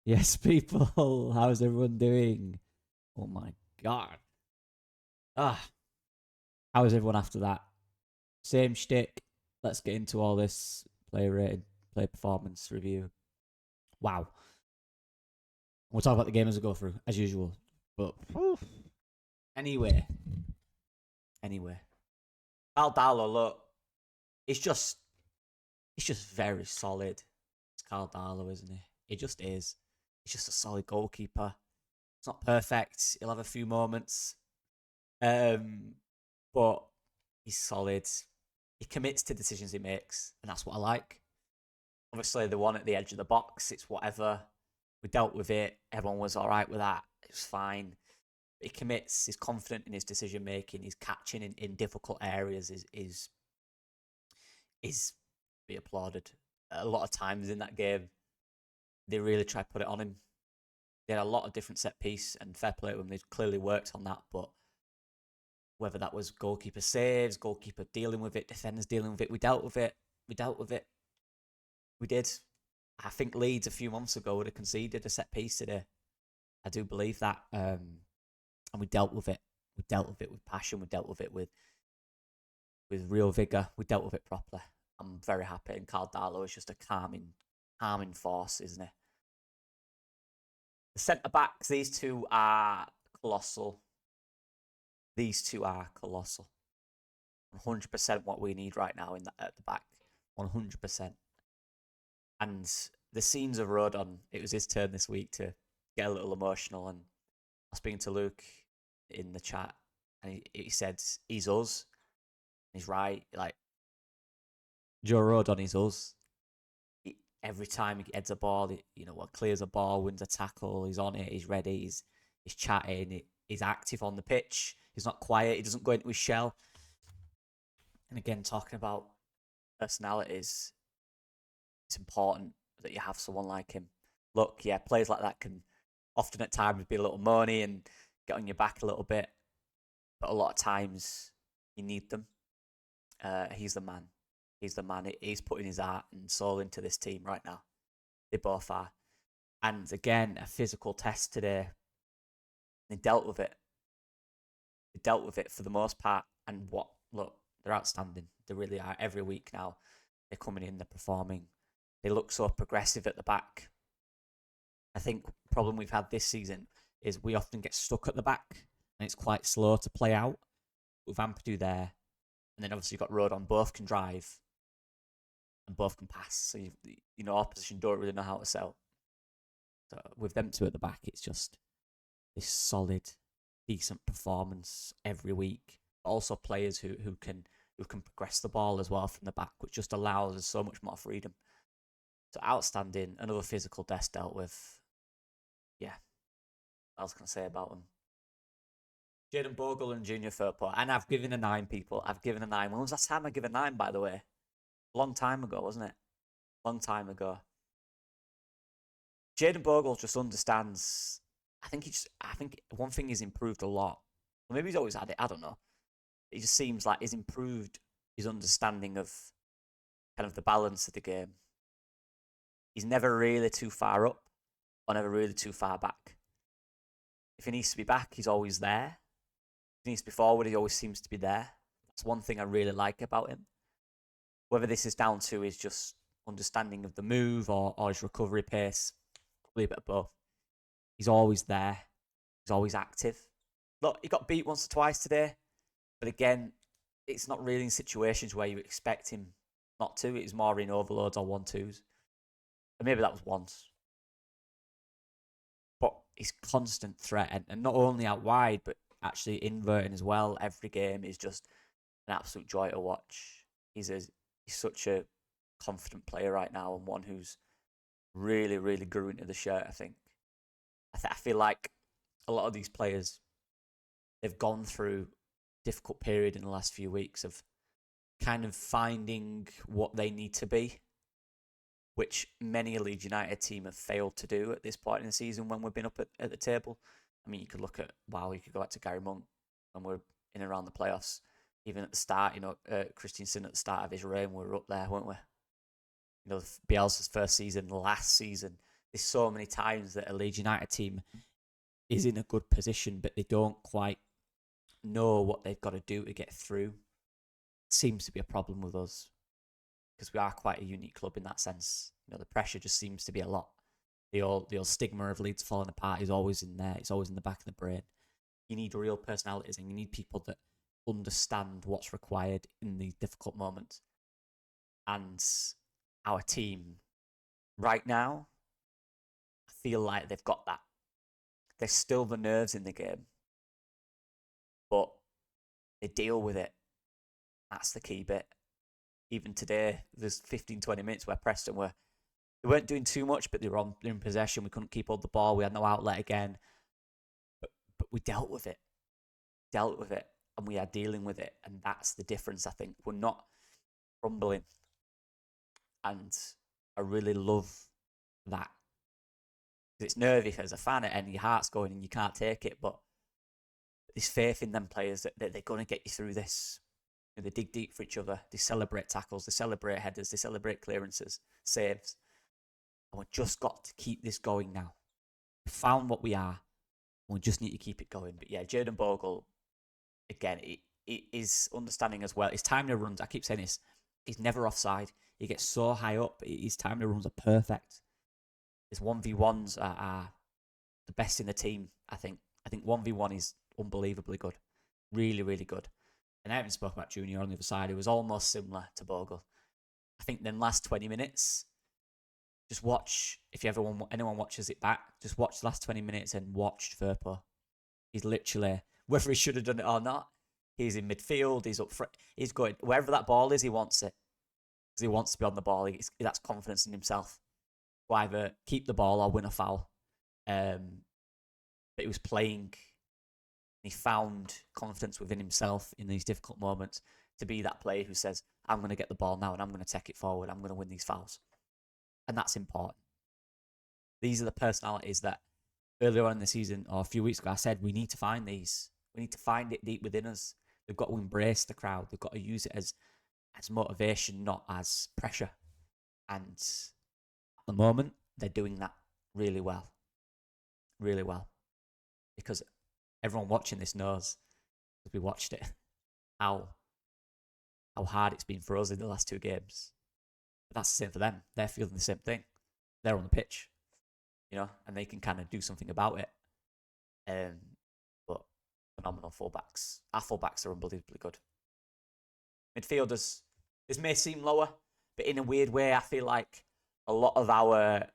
Yes, people, how's everyone doing? Oh my god. Ah, how is everyone after that? Same shtick. Let's get into all this player rating, player performance review. Wow. We'll talk about the game as we go through, as usual. But anyway, anyway. Aldalo, look, it's just very solid. It's Caldalo, isn't he? It just is. He's just a solid goalkeeper. It's not perfect. He'll have a few moments. But he's solid. He commits to decisions he makes, and that's what I like. Obviously, the one at the edge of the box, it's whatever. We dealt with it. Everyone was all right with that. It was fine. He commits. He's confident in his decision making. He's catching in difficult areas. Is be applauded. A lot of times in that game, they really tried to put it on him. They had a lot of different set piece, and fair play to them. They clearly worked on that, but whether that was goalkeeper saves, goalkeeper dealing with it, defenders dealing with it, we dealt with it. We dealt with it. We did. I think Leeds a few months ago would have conceded a set piece today. I do believe that. And we dealt with it. We dealt with it with passion. We dealt with it with real vigour. We dealt with it properly. I'm very happy. And Carl Darlow is just a calming force, isn't he? The centre backs, these two are colossal. These two are colossal. 100% what we need right now at the back. 100%. And the scenes of Rodon, it was his turn this week to get a little emotional. And I was speaking to Luke in the chat, and he said, he's us. And he's right. Like, Joe Rodon is us. Every time he heads a ball, clears a ball, wins a tackle, he's on it, he's ready, he's chatting, he's active on the pitch. He's not quiet. He doesn't go into his shell. And again, talking about personalities, it's important that you have someone like him. Look, yeah, players like that can often at times be a little moany and get on your back a little bit. But a lot of times you need them. He's the man. He's the man. He's putting his heart and soul into this team right now. They both are. And again, a physical test today. They dealt with it. They dealt with it for the most part. And look, they're outstanding. They really are. Every week now, they're coming in, they're performing. They look so progressive at the back. I think the problem we've had this season is we often get stuck at the back and it's quite slow to play out. With Ampadu there, and then obviously you've got Rodon, both can drive and both can pass. So opposition don't really know how to sell. So with them two at the back, it's just this solid, decent performance every week. Also players who can progress the ball as well from the back, which just allows us so much more freedom. So outstanding. Another physical desk dealt with. Yeah, what else can I say about them? Jaden Bogle and Junior Firpo. And I've given a 9, people. I've given a 9. When was the last time I gave a 9, by the way? A long time ago, wasn't it? Long time ago. Jaden Bogle just understands. I think one thing he's improved a lot. Well, maybe he's always had it. I don't know. It just seems like he's improved his understanding of kind of the balance of the game. He's never really too far up or never really too far back. If he needs to be back, he's always there. If he needs to be forward, he always seems to be there. That's one thing I really like about him. Whether this is down to his just understanding of the move or his recovery pace, probably a bit of both. He's always there. He's always active. Look, he got beat once or twice today, but again, it's not really in situations where you expect him not to. It's more in overloads or 1-2s. And maybe that was once. But he's constant threat, and not only out wide, but actually inverting as well. Every game is just an absolute joy to watch. He's such a confident player right now, and one who's really, really grew into the shirt, I think. I feel like a lot of these players, they've gone through a difficult period in the last few weeks of kind of finding what they need to be, which many a Leeds United team have failed to do at this point in the season when we've been up at the table. I mean, you could look at, you could go back to Gary Monk when we're in and around the playoffs. Even at the start, Christensen at the start of his reign, we were up there, weren't we? Bielsa's first season, last season, there's so many times that a Leeds United team is in a good position, but they don't quite know what they've got to do to get through. It seems to be a problem with us because we are quite a unique club in that sense. The pressure just seems to be a lot. The old stigma of Leeds falling apart is always in there. It's always in the back of the brain. You need real personalities and you need people that understand what's required in these difficult moments. And our team right now, I feel like they've got that. There's still the nerves in the game, but they deal with it. That's the key bit. Even today, there's 15, 20 minutes where Preston they weren't doing too much, but they're in possession. We couldn't keep hold of the ball. We had no outlet again. But we dealt with it. And we are dealing with it. And that's the difference, I think. We're not crumbling. And I really love that. It's nervy as a fan and your heart's going and you can't take it. But there's faith in them players that they're going to get you through this. They dig deep for each other. They celebrate tackles. They celebrate headers. They celebrate clearances, saves. And we've just got to keep this going now. We found what we are. And we just need to keep it going. But yeah, Jayden Bogle, again, it is understanding as well. His time to runs, I keep saying this, he's never offside. He gets so high up. His time to runs are perfect. His 1v1s are the best in the team, I think. I think 1v1 is unbelievably good. Really, really good. And I haven't spoken about Junior on the other side. It was almost similar to Bogle. I think then last 20 minutes, just watch, if anyone watches it back, just watch the last 20 minutes and watch Firpo. He's literally, whether he should have done it or not, he's in midfield, he's up front, he's going, wherever that ball is, he wants it. Because he wants to be on the ball. That's confidence in himself. To either keep the ball or win a foul. But he was playing. He found confidence within himself in these difficult moments to be that player who says, I'm going to get the ball now and I'm going to take it forward. I'm going to win these fouls. And that's important. These are the personalities that earlier on in the season or a few weeks ago, I said, we need to find these. We need to find it deep within us. We've got to embrace the crowd. We've got to use it as motivation, not as pressure. And at the moment, they're doing that really well. Really well. Because everyone watching this knows, because we watched it, how hard it's been for us in the last two games. But that's the same for them. They're feeling the same thing. They're on the pitch, and they can kind of do something about it. But phenomenal fullbacks. Our fullbacks are unbelievably good. Midfielders, this may seem lower, but in a weird way, I feel like a lot of our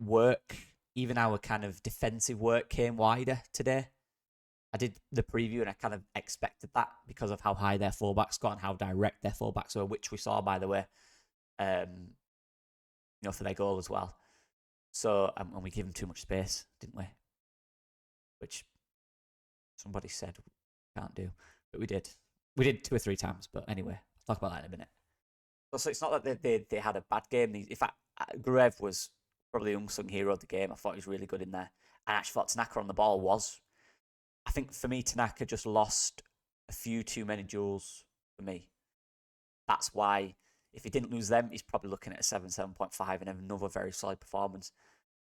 work, even our kind of defensive work, came wider today. I did the preview and I kind of expected that because of how high their fullbacks got and how direct their fullbacks were, which we saw, by the way, for their goal as well. So, and we gave them too much space, didn't we? Which somebody said we can't do, but we did. We did 2 or 3 times, but anyway, I'll talk about that in a minute. So it's not that they had a bad game. In fact, Gruev was probably the unsung hero of the game. I thought he was really good in there. And I actually thought Tanaka on the ball was. I think for me, Tanaka just lost a few too many duels for me. That's why, if he didn't lose them, he's probably looking at a 7, 7.5 and another very solid performance.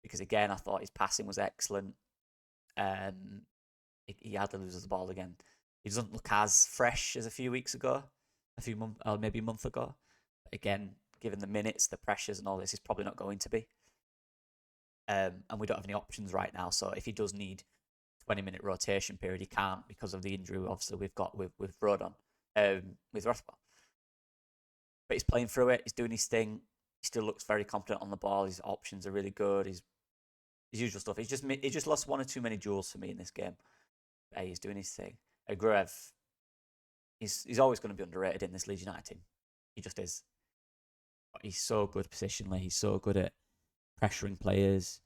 Because again, I thought his passing was excellent. He hardly loses the ball again. He doesn't look as fresh as a few weeks ago, maybe a month ago. But again, given the minutes, the pressures and all this, he's probably not going to be. And we don't have any options right now. So if he does need 20-minute rotation period, he can't because of the injury obviously we've got with Rodon, with Rothwell. But he's playing through it. He's doing his thing. He still looks very confident on the ball. His options are really good. His usual stuff. He just lost 1 or 2 many duels for me in this game. He's doing his thing. Gruev, he's always going to be underrated in this Leeds United team. He just is. But he's so good positionally. He's so good at pressuring players.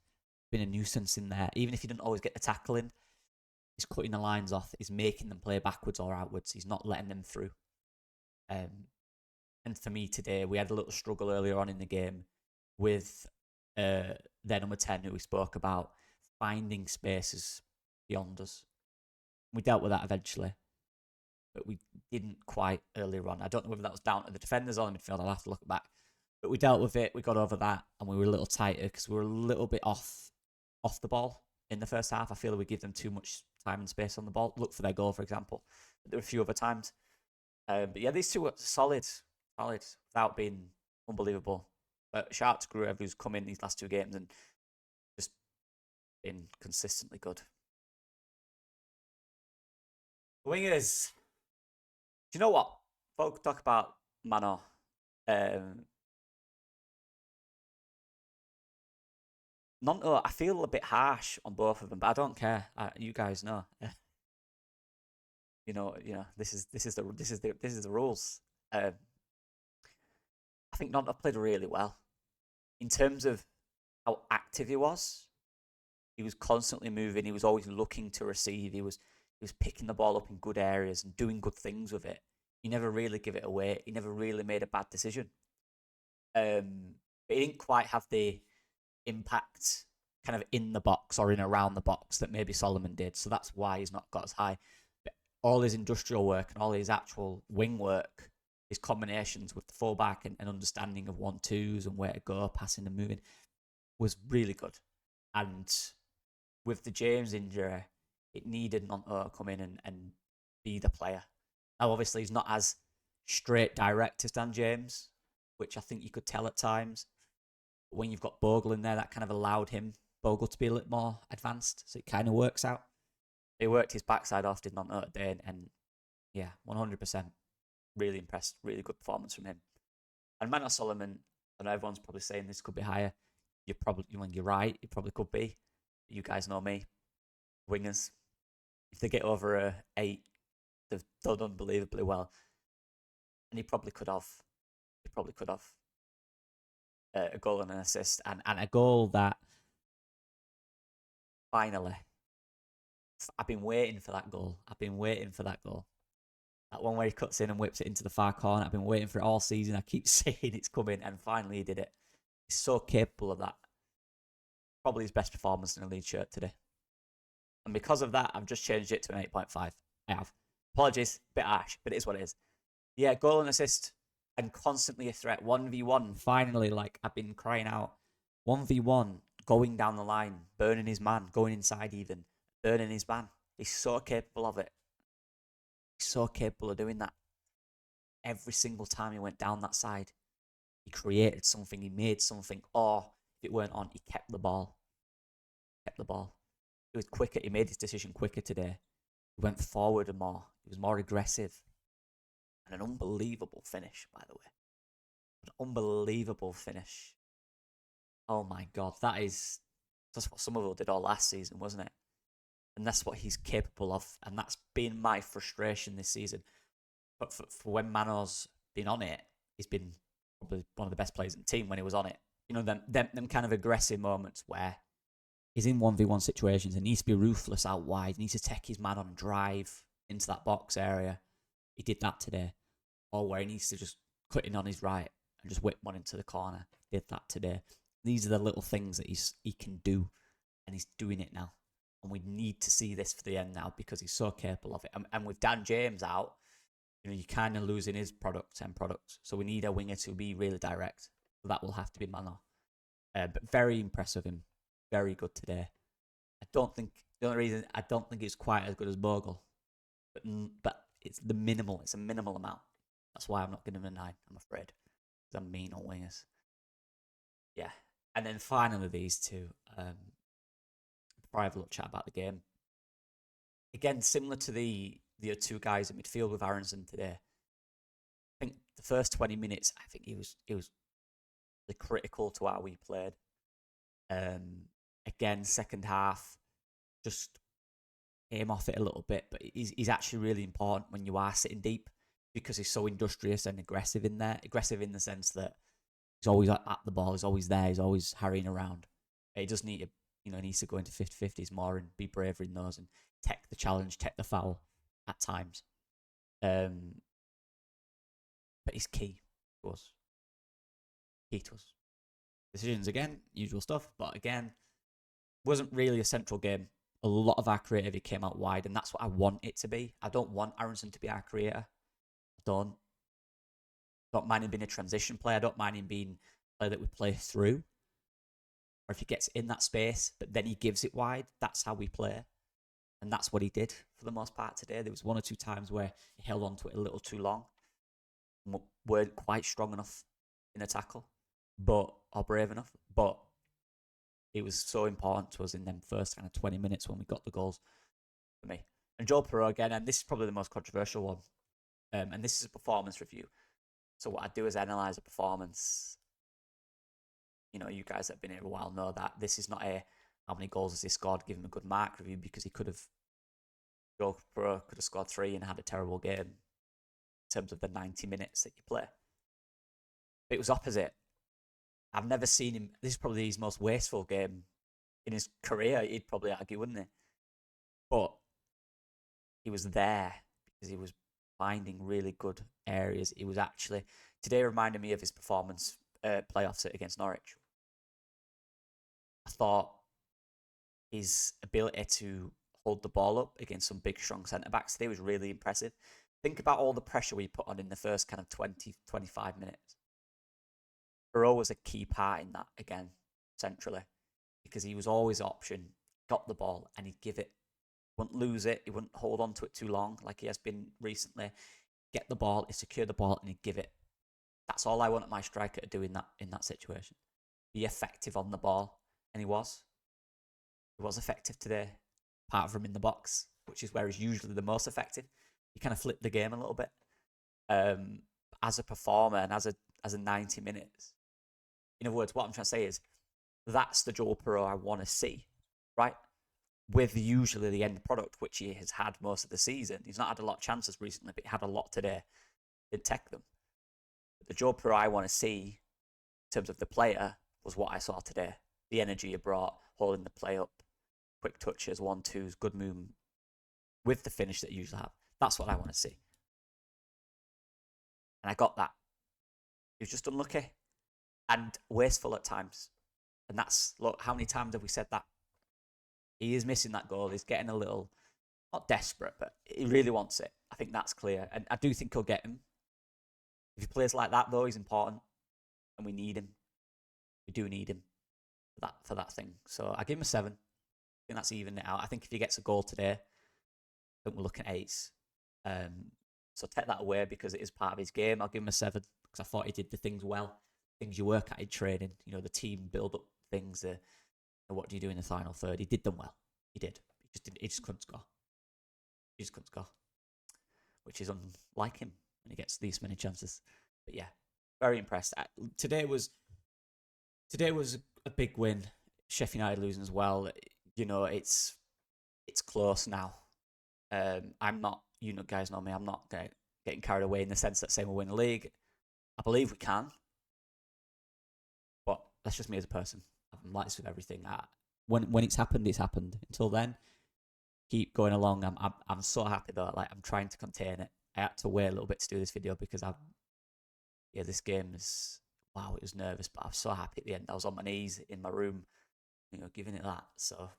Been a nuisance in there. Even if he didn't always get the tackle in, he's cutting the lines off. He's making them play backwards or outwards. He's not letting them through. And for me today, we had a little struggle earlier on in the game with their number 10, who we spoke about, finding spaces beyond us. We dealt with that eventually, but we didn't quite earlier on. I don't know whether that was down to the defenders or the midfield. I'll have to look back. But we dealt with it. We got over that, and we were a little tighter because we were a little bit off the ball in the first half. I feel like we give them too much time and space on the ball. Look for their goal, for example. But there were a few other times. But yeah, these two were solid, without being unbelievable. But shout out to Gruev, who's come in these last two games and just been consistently good. Wingers. Do you know what? Folk talk about Mano. Nonto, I feel a bit harsh on both of them, but I don't care. You guys know. You know. This is the rules. I think Nonto played really well in terms of how active he was. He was constantly moving. He was always looking to receive. He was picking the ball up in good areas and doing good things with it. He never really gave it away. He never really made a bad decision. But he didn't quite have the impact kind of in the box or in around the box that maybe Solomon did. So that's why he's not got as high. But all his industrial work and all his actual wing work, his combinations with the fullback and understanding of 1-2s and where to go, passing and moving, was really good. And with the James injury, it needed Nonto to come in and be the player. Now, obviously, he's not as straight direct as Dan James, which I think you could tell at times. But when you've got Bogle in there, that kind of allowed Bogle to be a little more advanced, so it kind of works out. He worked his backside off, did Nonto today, and yeah, 100%. Really impressed. Really good performance from him. And Manor Solomon, I know everyone's probably saying this could be higher. You're right. It probably could be. You guys know me. Wingers, if they get over a 8, they've done unbelievably well. And he probably could have. A goal and an assist, and a goal that finally, I've been waiting for that goal. That one where he cuts in and whips it into the far corner. I've been waiting for it all season. I keep saying it's coming, and finally he did it. He's so capable of that. Probably his best performance in a Leeds shirt today. And because of that, I've just changed it to an 8.5. I have. Apologies, bit harsh, but it is what it is. Yeah, goal and assist, and constantly a threat. 1v1, finally, like I've been crying out. 1v1, going down the line, burning his man, going inside even, burning his man. He's so capable of it. He's so capable of doing that. Every single time he went down that side, he created something, he made something, or if it weren't on, he kept the ball. He was quicker, he made his decision quicker today. He went forward more. He was more aggressive. And an unbelievable finish, by the way. An unbelievable finish. Oh my God, that's what Somerville did all last season, wasn't it? And that's what he's capable of. And that's been my frustration this season. But for when Mano's been on it, he's been probably one of the best players in the team when he was on it. You know, them kind of aggressive moments where he's in 1v1 situations and needs to be ruthless out wide, needs to take his man on drive into that box area. He did that today. Or where he needs to just cut in on his right and just whip one into the corner. He did that today. These are the little things that he can do, and he's doing it now. And we need to see this for the end now because he's so capable of it. And with Dan James out, you know, you're kind of losing his end product. So we need a winger to be really direct. So that will have to be Mano. But very impressive him. Very good today. The only reason I don't think it's quite as good as Bogle, but it's a minimal amount. That's why I'm not giving him a 9, I'm afraid. Because I'm mean on wingers. Yeah. And then finally these two. Before I have a little chat about the game. Again, similar to the two guys in midfield with Aronson today. I think the first 20 minutes, I think he was really critical to how we played. Again, second half, just came off it a little bit, but he's actually really important when you are sitting deep because he's so industrious and aggressive in there. Aggressive in the sense that he's always at the ball, he's always there, he's always harrying around. He does need to, he needs to go into 50-50s more and be braver in those and take the challenge, take the foul at times. But he's key to us. Decisions again, usual stuff, but again, wasn't really a central game. A lot of our creativity came out wide, and that's what I want it to be. I don't want Aronson to be our creator. I don't. Don't mind him being a transition player. I don't mind him being a player that we play through. Or if he gets in that space, but then he gives it wide, that's how we play. And that's what he did for the most part today. There was 1 or 2 times where he held on to it a little too long. And weren't quite strong enough in a tackle, or brave enough. But it was so important to us in them first kind of 20 minutes when we got the goals for me. And Joe Perreault again, and this is probably the most controversial one. And this is a performance review. So what I do is analyse a performance. You know, you guys that have been here a while know that this is not a how many goals has he scored, give him a good mark review, because Joe Perreault could have scored 3 and had a terrible game in terms of the 90 minutes that you play. But it was opposite. I've never seen him. This is probably his most wasteful game in his career, he'd probably argue, wouldn't he? But he was there because he was finding really good areas. He was actually, today reminded me of his performance playoffs against Norwich. I thought his ability to hold the ball up against some big, strong centre-backs today was really impressive. Think about all the pressure we put on in the first kind of 20, 25 minutes. Perreault was a key part in that, again, centrally, because he was always option, got the ball, and he'd give it. He wouldn't lose it. He wouldn't hold on to it too long, like he has been recently. Get the ball, he'd secure the ball, and he'd give it. That's all I wanted my striker to do in that situation. Be effective on the ball, and he was. He was effective today, apart from in the box, which is where he's usually the most effective. He kind of flipped the game a little bit. As a performer and as a 90 minutes. In other words, what I'm trying to say is that's the Joe Perreault I want to see, right? With usually the end product, which he has had most of the season. He's not had a lot of chances recently, but he had a lot today. Didn't take them. But the Joe Perreault I want to see in terms of the player was what I saw today. The energy he brought, holding the play up, quick touches, 1-2s, good movement, with the finish that you usually have. That's what I want to see. And I got that. He was just unlucky and wasteful at times. And that's, look, how many times have we said that? He is missing that goal. He's getting a little, not desperate, but he really wants it. I think that's clear. And I do think he'll get him. If he plays like that, though, he's important. And we need him. We do need him for that thing. So I give him a 7. I think that's even it out. I think if he gets a goal today, I think we're looking at 8s. So take that away because it is part of his game. I'll give him a 7 because I thought he did the things well. Things you work at in training, you know, the team build up things. What do you do in the final third? He did them well. He did. He just couldn't score. He just couldn't score, which is unlike him when he gets these many chances. But yeah, very impressed. Today was a big win. Sheffield United losing as well. You know, it's close now. I'm not. You know, guys know me. I'm not getting carried away in the sense that saying we'll win the league. I believe we can, but that's just me as a person. I'm like this with everything. When it's happened, it's happened. Until then, keep going along. I'm so happy though. Like I'm trying to contain it. I had to wait a little bit to do this video because this game is wow. It was nervous, but I'm so happy at the end. I was on my knees in my room, you know, giving it that. So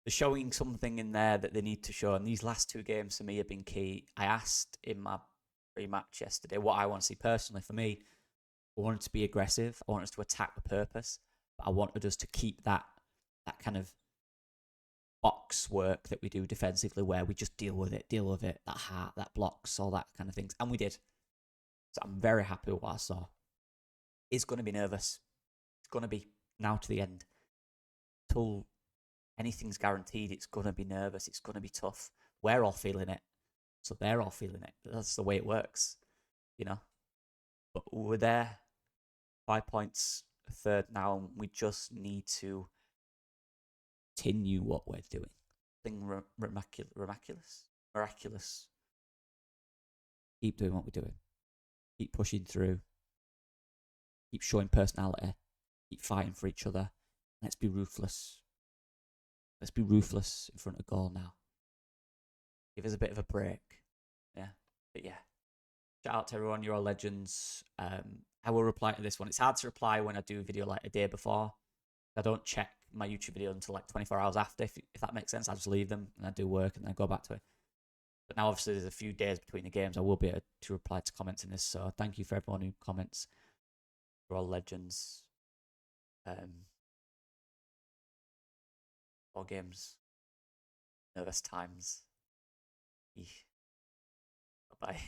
they're showing something in there that they need to show. And these last 2 games for me have been key. I asked in my pre-match yesterday what I want to see personally. For me, I wanted to be aggressive. I wanted us to attack with purpose. But I wanted us to keep that kind of box work that we do defensively where we just deal with it, that heart, that blocks, all that kind of things. And we did. So I'm very happy with what I saw. It's going to be nervous. It's going to be now to the end. Till anything's guaranteed, it's going to be nervous. It's going to be tough. We're all feeling it. So they're all feeling it. That's the way it works, you know. But we're there. 5 points, a third now, and we just need to continue what we're doing. Something miraculous. Keep doing what we're doing. Keep pushing through. Keep showing personality. Keep fighting for each other. Let's be ruthless. Let's be ruthless in front of goal now. Give us a bit of a break. Yeah. But yeah. Shout out to everyone. You're all legends. I will reply to this one. It's hard to reply when I do a video like a day before. I don't check my YouTube video until like 24 hours after, if that makes sense. I just leave them and I do work and then I go back to it. But now, obviously, there's a few days between the games. I will be able to reply to comments in this. So thank you for everyone who comments. We're all legends. All games. Nervous times. Bye bye.